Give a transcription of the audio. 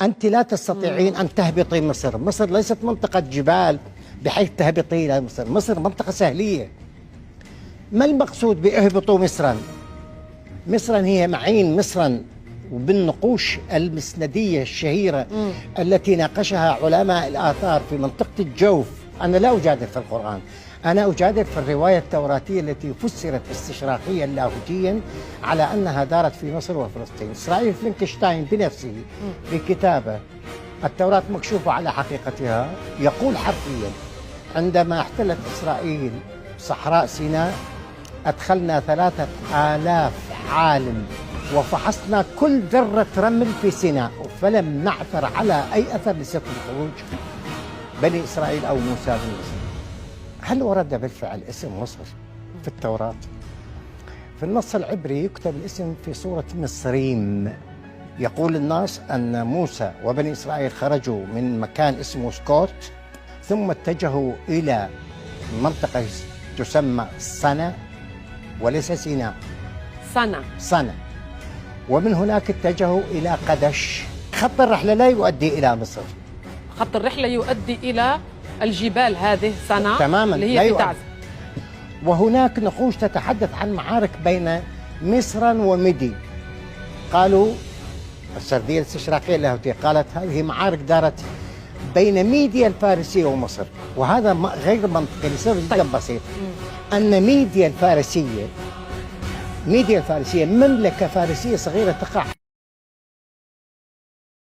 أنت لا تستطيعين أن تهبطي مصر. مصر ليست منطقة جبال بحيث تهبطي إلى مصر. مصر منطقة سهلية. ما المقصود بأهبطوا مصرا؟ مصرا هي معين مصرا، وبالنقوش المسندية الشهيرة التي ناقشها علماء الآثار في منطقة الجوف. أنا لا أجادل في القرآن، أنا أجادل في الرواية التوراتية التي فسرت استشراقيا لاهوتيا على أنها دارت في مصر وفلسطين. إسرائيل فلينكشتاين بنفسه في كتابه التوراة مكشوفة على حقيقتها يقول حرفيا: عندما احتلت إسرائيل صحراء سيناء أدخلنا 3000 عالم وفحصنا كل ذرة رمل في سيناء فلم نعثر على أي أثر لسبب خروج بني إسرائيل أو موسى بن مصر. هل ورد بالفعل اسم مصر في التوراة؟ في النص العبري يكتب الاسم في صورة مصريم. يقول النص أن موسى وبني إسرائيل خرجوا من مكان اسمه سكوت ثم اتجهوا إلى منطقة تسمى صنع وليس سيناء، صنع، ومن هناك اتجهوا إلى قدش. خط الرحلة لا يؤدي إلى مصر، خط الرحلة يؤدي إلى الجبال هذه صنع تماما اللي هي في تعز. وهناك نقوش تتحدث عن معارك بين مصر ومدي. قالوا السردية الاستشراقية اللاهوتية قالت هذه معارك دارت بين ميديا الفارسية ومصر، وهذا غير منطقي لسبب جدا بسيط. أن ميديا الفارسية مملكة فارسية صغيرة تقع